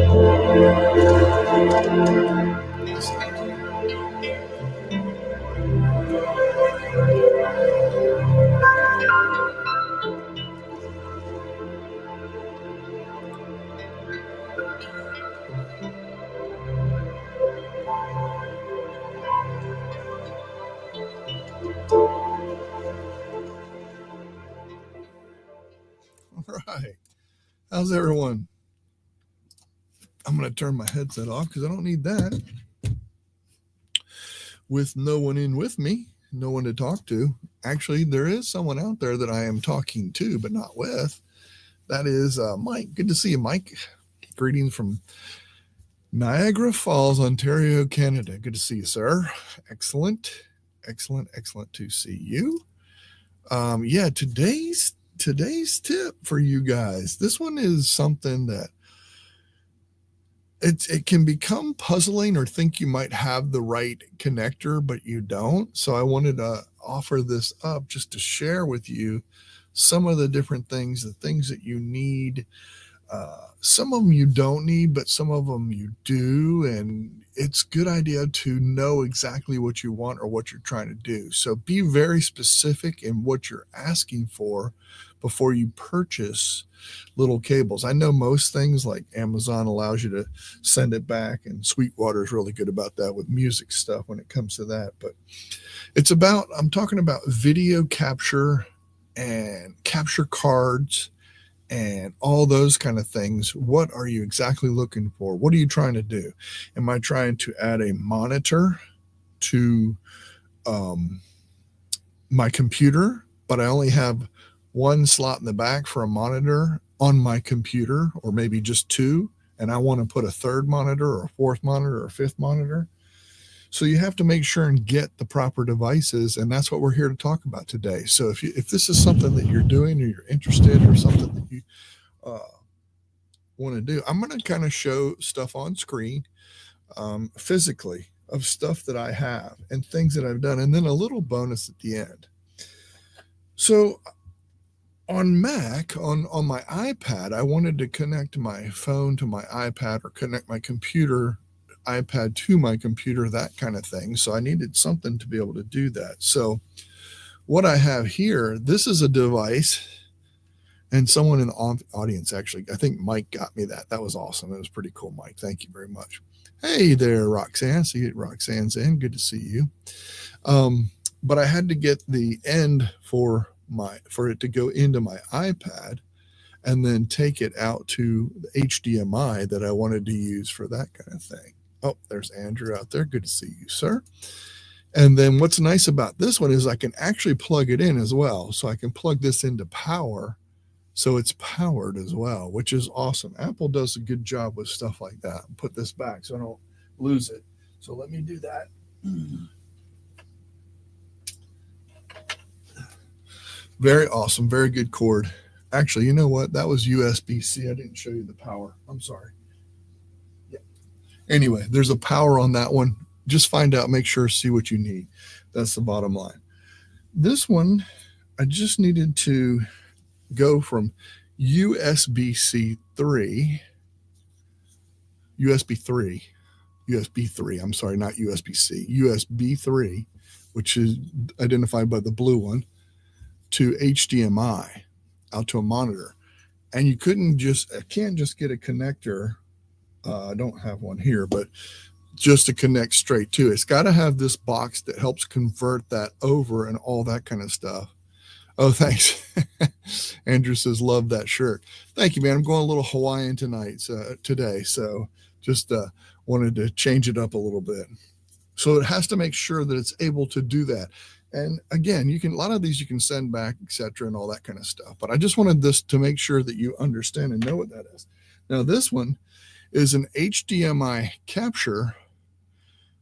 Right. How's everyone? I'm going to turn my headset off because I don't need that. With no one in with me, no one to talk to. Actually, there is someone out there that I am talking to, but not with. That is Mike. Good to see you, Mike. Greetings from Niagara Falls, Ontario, Canada. Good to see you, sir. Excellent to see you. Yeah, today's tip for you guys. This one is something that it can become puzzling or think you might have the right connector, but you don't. So I wanted to offer this up just to share with you some of the different things, the things that you need. Some of them you don't need, but some of them you do. And it's a good idea to know exactly what you want or what you're trying to do. So be very specific in what you're asking for before you purchase little cables. I know most things like Amazon allows you to send it back, and Sweetwater is really good about that with music stuff when it comes to that. But I'm talking about video capture and capture cards and all those kind of things. What are you exactly looking for? What are you trying to do? Am I trying to add a monitor to my computer, but I only have one slot in the back for a monitor on my computer, or maybe just two, and I want to put a third monitor or a fourth monitor or a fifth monitor? So you have to make sure and get the proper devices, and that's what we're here to talk about today. So if this is something that you're doing or you're interested or something that you want to do, I'm going to kind of show stuff on screen physically of stuff that I have and things that I've done, and then a little bonus at the end. So on Mac, on my iPad, I wanted to connect my phone to my iPad or connect my iPad to my computer, that kind of thing. So I needed something to be able to do that. So what I have here, this is a device, and someone in the audience, actually, I think Mike got me that. That was awesome. It was pretty cool, Mike. Thank you very much. Hey there, Roxanne. See, Roxanne's in. Good to see you. But I had to get the end for it to go into my iPad and then take it out to the HDMI that I wanted to use for that kind of thing. Oh, there's Andrew out there. Good to see you, sir. And then what's nice about this one is I can actually plug it in as well. So I can plug this into power, so it's powered as well, which is awesome. Apple does a good job with stuff like that. Put this back so I don't lose it. So let me do that. Very awesome. Very good cord. Actually, you know what? That was USB-C. I didn't show you the power. I'm sorry. Yeah. Anyway, there's a power on that one. Just find out, make sure, see what you need. That's the bottom line. This one, I just needed to go from USB 3, I'm sorry, not USB-C, USB 3, which is identified by the blue one, to HDMI, out to a monitor. And I can't just get a connector. I don't have one here, but just to connect straight to it. It's got to have this box that helps convert that over and all that kind of stuff. Oh, thanks. Andrew says, love that shirt. Thank you, man. I'm going a little Hawaiian today. So just wanted to change it up a little bit. So it has to make sure that it's able to do that. And again, a lot of these you can send back, etc., and all that kind of stuff. But I just wanted this to make sure that you understand and know what that is. Now, this one is an HDMI capture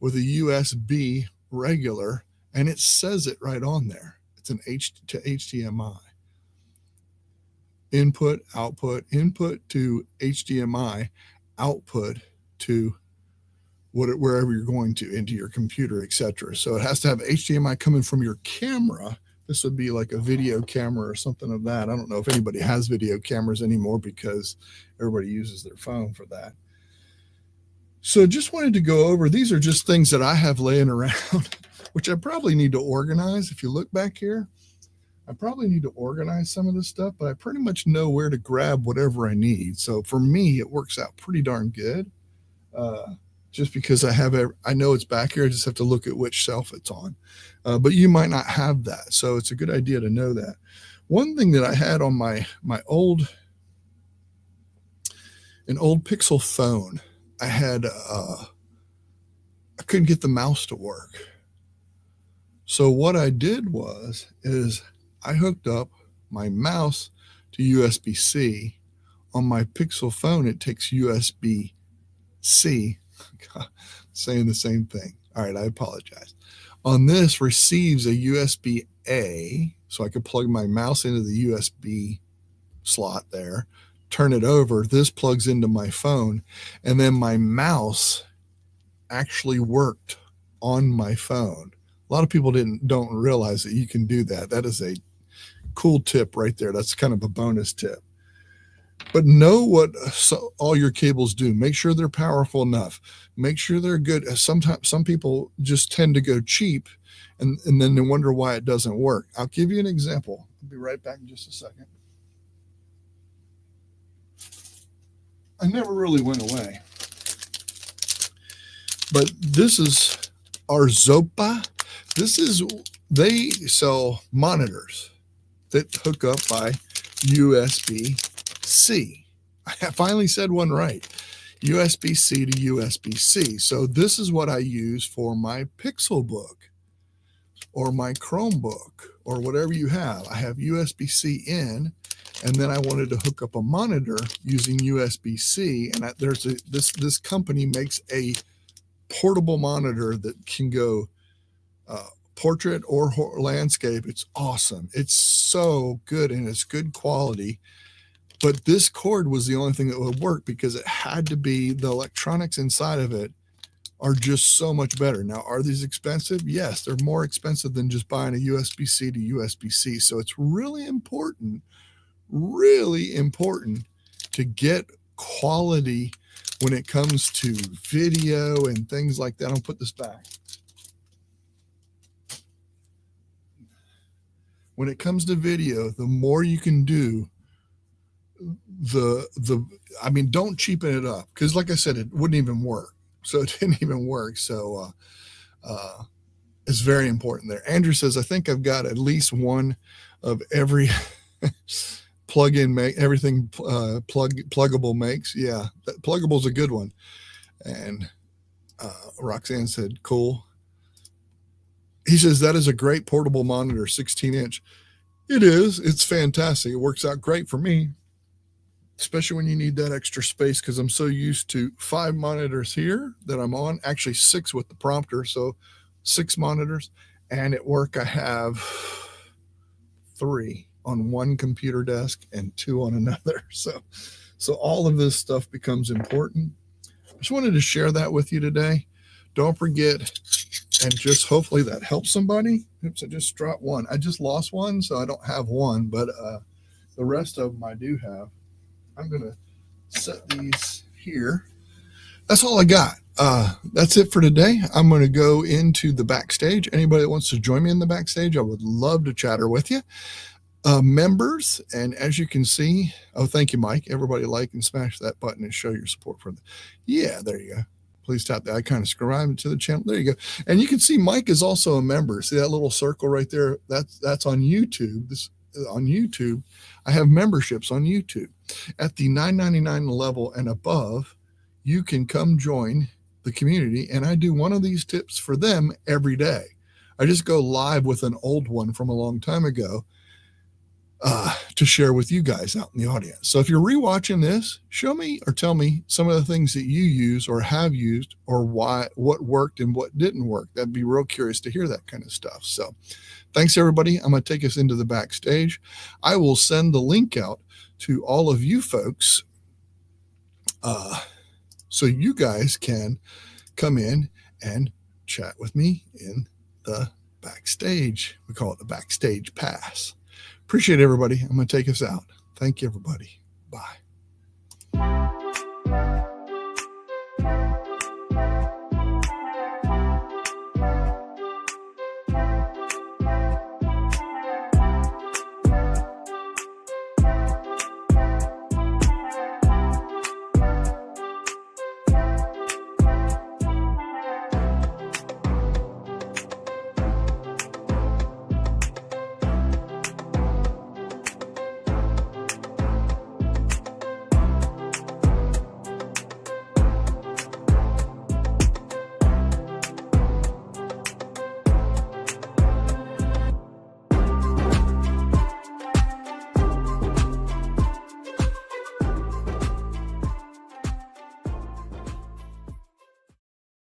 with a USB regular, and it says it right on there. It's an to HDMI. Input to HDMI, output to wherever you're going to, into your computer, etc. So it has to have HDMI coming from your camera. This would be like a video camera or something of that. I don't know if anybody has video cameras anymore because everybody uses their phone for that. So just wanted to go over, these are just things that I have laying around, which I probably need to organize. If you look back here, I probably need to organize some of this stuff, but I pretty much know where to grab whatever I need. So for me, it works out pretty darn good. Just because I know it's back here. I just have to look at which shelf it's on. But you might not have that. So it's a good idea to know that. One thing that I had on my old Pixel phone, I had, I couldn't get the mouse to work. So what I did is I hooked up my mouse to USB-C. On my Pixel phone, it takes USB-C. Saying the same thing. All right, I apologize. On this, receives a USB-A, so I could plug my mouse into the USB slot there, turn it over. This plugs into my phone, and then my mouse actually worked on my phone. A lot of people don't realize that you can do that. That is a cool tip right there. That's kind of a bonus tip. But know what all your cables do. Make sure they're powerful enough. Make sure they're good. Sometimes some people just tend to go cheap, and then they wonder why it doesn't work. I'll give you an example. I'll be right back in just a second. I never really went away. But this is Arzopa. They sell monitors that hook up by USB-C. I finally said one right. USB-C to USB-C. So this is what I use for my Pixel book or my Chromebook or whatever you have. I have USB-C in, and then I wanted to hook up a monitor using USB-C. And this company makes a portable monitor that can go portrait or landscape. It's awesome. It's so good, and it's good quality. But this cord was the only thing that would work because it had to be, the electronics inside of it are just so much better. Now, are these expensive? Yes, they're more expensive than just buying a USB-C to USB-C. So it's really important to get quality when it comes to video and things like that. I'll put this back. When it comes to video, the more you can do, don't cheapen it up, because like I said, it wouldn't even work. So it didn't even work. So it's very important there. Andrew says, I think I've got at least one of every plug-in everything pluggable makes. Yeah, that pluggable is a good one. And Roxanne said, cool. He says, that is a great portable monitor, 16-inch. It is. It's fantastic. It works out great for me, especially when you need that extra space, because I'm so used to 5 monitors here that I'm on, actually 6 with the prompter, so 6 monitors. And at work, I have 3 on one computer desk and 2 on another. So all of this stuff becomes important. I just wanted to share that with you today. Don't forget, and just hopefully that helps somebody. Oops, I just dropped one. I just lost one, so I don't have one, but the rest of them I do have. I'm going to set these here. That's all I got. That's it for today. I'm going to go into the backstage. Anybody that wants to join me in the backstage, I would love to chatter with you. Members, and as you can see, thank you, Mike. Everybody like and smash that button and show your support for them. Yeah, there you go. Please tap the icon to subscribe to the channel. There you go. And you can see Mike is also a member. See that little circle right there? That's on YouTube. On YouTube, I have memberships on YouTube. At the $9.99 level and above, you can come join the community, and I do one of these tips for them every day. I just go live with an old one from a long time ago to share with you guys out in the audience. So if you're rewatching this, show me or tell me some of the things that you use or have used, or what worked and what didn't work. That'd be real curious to hear that kind of stuff. So thanks, everybody. I'm going to take us into the backstage. I will send the link out to all of you folks so you guys can come in and chat with me in the backstage. We call it the backstage pass. Appreciate everybody. I'm going to take us out. Thank you, everybody. Bye.